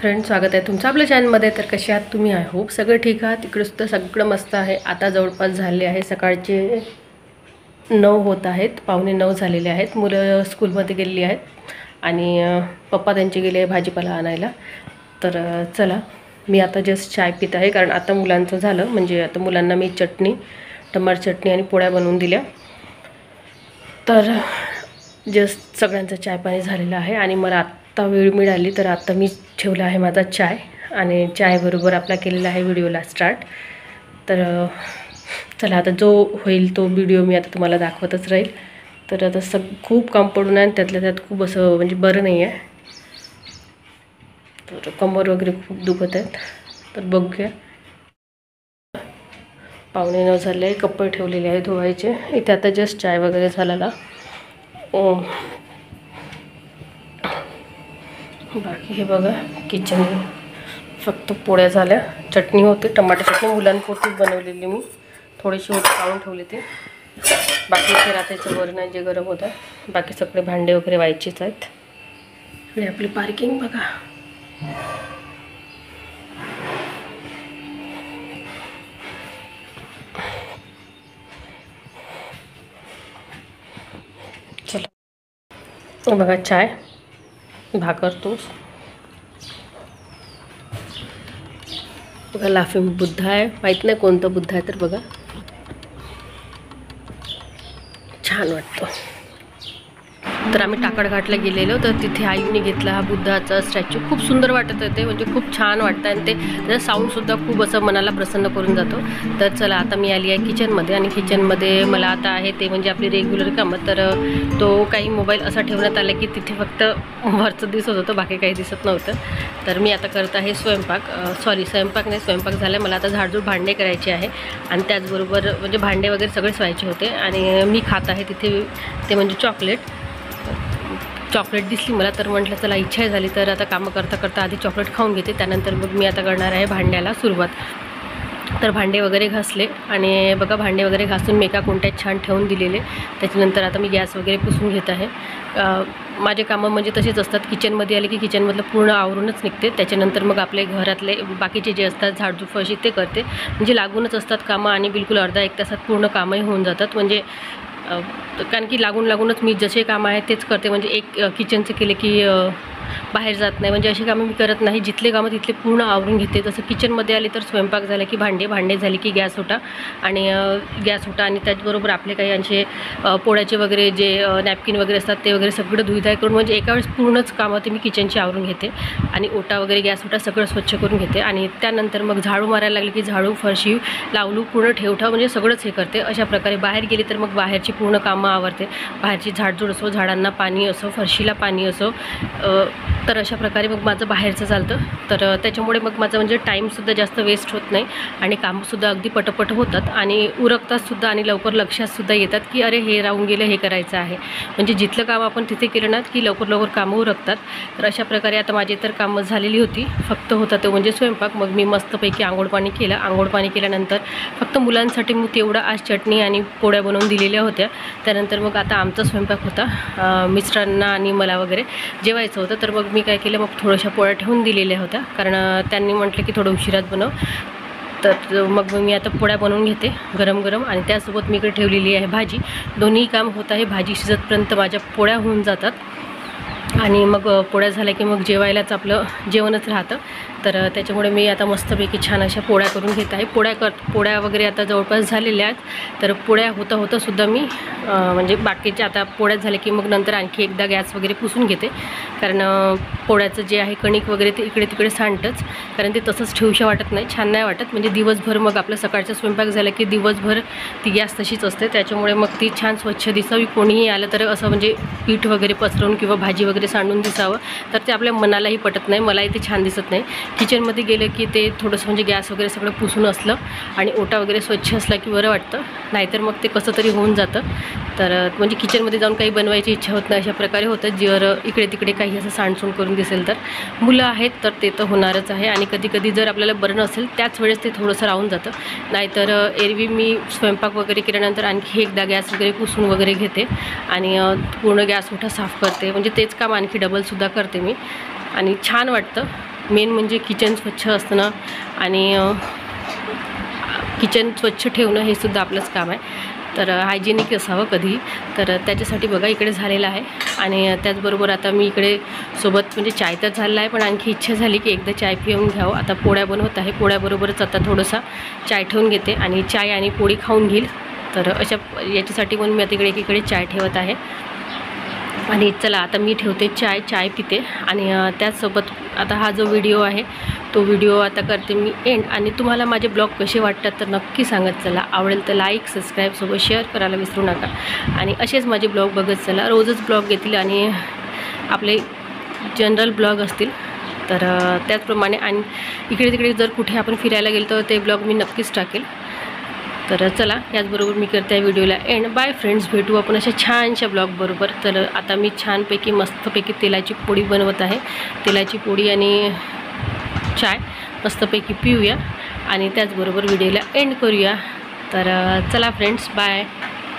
Friend, स्वागत आहे तुमचं आपल्या चॅनलमध्ये। तर कसे आहात तुम्ही? आय होप सगळं ठीक आहात। इकडे सुद्धा सगळं मस्त आहे। आता जवळपास झाले आहे सकाळचे 9 होत आहेत, पावणे 9 झालेले आहेत। मुलं स्कूलमध्ये गेलेली आहेत आणि पप्पा त्यांचे गेले आहे भाजीपाला आणायला। तर चला, मी आता जस्ट चाय पित आहे, कारण आता मुलांचं झालं, म्हणजे आता मुलांना मी चटणी, टमाटर चटणी आणि पोळ्या बनवून दिल्या। तर जस्ट सगळ्यांचं चाय पाणी झालेलं आहे आणि मला आता वेळ मिळाली तर आता मी ठेवला आहे माझा चाय आणि चाय बरोबर आपला केलेला आहे व्हिडिओला स्टार्ट। तर चला, आता जो होईल तो व्हिडिओ मी आता तुम्हाला दाखवतच राहील। तर आता खूप काम पडून आहे, त्यातल्या त्यात खूप असं म्हणजे बरं नाही आहे, तर कंबर वगैरे खूप दुखत आहेत। तर बघूया। पावणे 9 झाले, कपडे ठेवलेले आहे धुवायचे। इथे आता जस्ट चाय वगैरे झालेला। बाकी हे बघा, किचन फक्त पोळ्या झाल्या, चटणी होती, टमाटर चटणी मुलांपुरतीच बनवलेली मी, थोडीशी होती काढून ठेवली ती। बाकी इथे रात्रीचं वरण आहे जे गरम होतं, बाकी सगळे भांडे वगैरे व्हायचेच आहेत। इकडे आपली पार्किंग बघा। चला बघा, चाय, भाकर, तूप, बघा लाफिंग बुद्ध आहे, माहीत नाही कोणतं बुद्ध आहे, तर बघा छान वाटतं। तर आम्ही टाकडघाटला गेलेलो, तर तिथे आईने घेतला हा बुद्धाचा स्टॅच्यू। खूप सुंदर वाटत आहे ते, म्हणजे खूप छान वाटतं आणि ते त्याचं साऊंडसुद्धा खूप असं मनाला प्रसन्न करून जातो। तर चला, आता मी आली आहे किचनमध्ये आणि किचनमध्ये मला आता आहे ते म्हणजे आपली रेग्युलर कामं। तर तो काही मोबाईल असा ठेवण्यात आला की तिथे फक्त वरचं दिसत होतं, बाकी काही दिसत नव्हतं। तर मी आता करत आहे स्वयंपाक, स्वयंपाक नाही, स्वयंपाक झाला, मला आता झाडझूड भांडे करायचे आहे आणि त्याचबरोबर म्हणजे भांडे वगैरे सगळे स्वयंचे होते। आणि मी खात आहे तिथे ते म्हणजे चॉकलेट दिसली मला, तर म्हटलं चला इच्छा झाली तर आता कामं करता करता आधी चॉकलेट खाऊन घेते, त्यानंतर मग मी आता करणार आहे भांड्याला सुरुवात। तर भांडे वगैरे घासले आणि बघा भांडे वगैरे घासून मी एका कोंट्यात छान ठेवून दिलेले। त्याच्यानंतर आता मी गॅस वगैरे पुसून घेत आहे। माझे कामं म्हणजे तसेच असतात, किचनमध्ये आले की किचनमधलं पूर्ण आवरूनच निघते, त्याच्यानंतर मग आपले घरातले बाकीचे जे असतात झाडझूड फरशी ते करते, म्हणजे लागूनच असतात कामं आणि बिलकुल अर्धा एक तासात पूर्ण कामंही होऊन जातात। म्हणजे कारण की लागूनच मी जसे कामं आहेत तेच करते, म्हणजे एक किचनचं केले की बाहेर जात नाही, म्हणजे अशी कामं मी करत नाही, जिथले कामं तिथले पूर्ण आवरून घेते। जसं किचनमध्ये आले तर स्वयंपाक झाला की भांडे झाले की गॅस होता आणि त्याचबरोबर आपले काही असे पोळ्याचे वगैरे जे नॅपकिन वगैरे असतात ते वगैरे सगळं धुईधाय करून, म्हणजे एका वेळेस पूर्णच कामं ते मी किचनची आवरून घेते आणि ओटा वगैरे गॅस ओटा सगळं स्वच्छ करून घेते। आणि त्यानंतर मग झाडू मारायला लागले की झाडू, फरशी, लावलू पूर्ण ठेवठा म्हणजे सगळंच हे करते। अशा प्रकारे बाहेर गेली तर मग बाहेरची पूर्ण कामं आवरते, बाहेरची झाडझूड असो, झाडांना पाणी असो, फरशीला पाणी असो, तर अशा प्रकारे मग माझं बाहेरचं चालतं। तर त्याच्यामुळे मग माझं म्हणजे टाईमसुद्धा जास्त वेस्ट होत नाही आणि कामंसुद्धा अगदी पटपट होतात आणि उरकतातसुद्धा आणि लवकर लक्षातसुद्धा येतात की अरे हे राहून गेलं, हे करायचं आहे। म्हणजे जिथलं काम आपण तिथे केलं ना की लवकर कामं उरकतात। तर अशा प्रकारे आता माझी तर कामं झालेली होती, फक्त होता तो म्हणजे स्वयंपाक। मग मी मस्तपैकी आंघोळ पाणी केल्यानंतर फक्त मुलांसाठी मग तेवढं आज चटणी आणि पोळ्या बनवून दिलेल्या होत्या। त्यानंतर मग आता आमचा स्वयंपाक होता, मिस्टरांना आणि मला वगैरे जेवायचं होतं। तर मग मी काय केलं, मग थोड्याशा पोळ्या ठेवून दिलेल्या होत्या, कारण त्यांनी म्हटलं की थोडं उशिरात बनव। तर मग मी आता पोळ्या बनवून घेते गरम आणि त्यासोबत मी इकडे ठेवलेली आहे भाजी। दोन्ही काम होत आहे, भाजी शिजतपर्यंत माझ्या पोळ्या होऊन जातात आणि मग पोळ्या झाल्या की मग जेवायलाच आपलं जेवणच राहतं। तर त्याच्यामुळे मी आता मस्तपैकी छान अशा पोळ्या करून घेत आहे। पोळ्या वगैरे आता जवळपास झालेल्या आहेत। तर पोळ्या होता सुद्धा मी म्हणजे बाकीच्या आता पोळ्या झाल्या की मग नंतर आणखी एकदा गॅस वगैरे पुसून घेते, कारण पोळ्याचं जे आहे कणिक वगैरे ते इकडे तिकडे सांडतंच, कारण ते तसंच ठेवूशा वाटत नाही, छान नाही वाटत। म्हणजे दिवसभर मग आपलं सकाळचा स्वयंपाक झाला की दिवसभर ती गॅस तशीच असते, त्याच्यामुळे मग ती छान स्वच्छ दिसावी, कोणीही आलं तर असं म्हणजे पीठ वगैरे पसरवून किंवा भाजी वगैरे सांडून दिसावं, तर ते आपल्या मनालाही पटत नाही, मलाही ते छान दिसत नाही। किचनमध्ये गेलं की ते थोडंसं म्हणजे गॅस वगैरे सगळं पुसून असलं आणि ओटा वगैरे स्वच्छ असला की बरं वाटतं, नाहीतर मग ते कसं तरी होऊन जातं। तर म्हणजे किचनमध्ये जाऊन काही बनवायची इच्छा होत नाही, अशा प्रकारे होतं। जर इकडे तिकडे काही असं सांडसून करून दिसेल तर मुलं आहेत तर ते तर होणारच आहे, आणि कधी जर आपल्याला बरं नसेल त्याच वेळेस ते थोडंसं राहून जातं। नाहीतर एरवी मी स्वयंपाक वगैरे केल्यानंतर आणखी एकदा गॅस वगैरे पुसून वगैरे घेते आणि पूर्ण गॅस ओटा साफ करते, म्हणजे तेच काम आणखी डबलसुद्धा करते मी आणि छान वाटतं। मेन म्हणजे किचन स्वच्छ असणं आणि किचन स्वच्छ ठेवणं हे सुद्धा आपलंच काम आहे. तर हायजेनिक असावं कधी. तर त्याच्यासाठी बघा इकडे झालेलं आहे. आणि त्याचबरोबर आता मी इकडे सोबत म्हणजे चाय तर झालेला आहे, पण आणखी इच्छा झाली की एकदा चाय पिऊन घ्यावं. आता पोळ्या बनवत आहे, पोळ्याबरोबरच आता थोडंसा चाय ठेवून घेते आणि चाय आणि पोळी खाऊन घेईल. तर अशा याच्यासाठी म्हणून मी आता इकडे एकीकडे चाय ठेवत आहे. आणि चला आता मी ठेवते चाय पिते. आणि त्याचसोबत आता हा जो व्हिडिओ आहे तो व्हिडिओ आता करते मी एंड. आणि तुम्हाला माझे ब्लॉग कसे वाटतात तर नक्की सांगत चला. आवडेल तर लाईक सबस्क्राईब सोबत शेअर करायला विसरू नका. आणि असेच माझे ब्लॉग बघत चला. रोजच ब्लॉग येतील आणि आपले जनरल ब्लॉग असतील. तर त्याचप्रमाणे आणि इकडे तिकडे जर कुठे आपण फिरायला गेलो तर ते ब्लॉग मी नक्कीच टाकेल. तर चला याचबरोबर मी करते आहे व्हिडिओला एंड. बाय फ्रेंड्स, भेटू आपण अशा छानशा ब्लॉगबरोबर. तर आता मी छानपैकी मस्तपैकी तेलाची पोळी बनवत आहे. तेलाची पोळी आणि चाय मस्तपैकी पिऊया आणि त्याचबरोबर व्हिडिओला एंड करूया. तर चला फ्रेंड्स, बाय.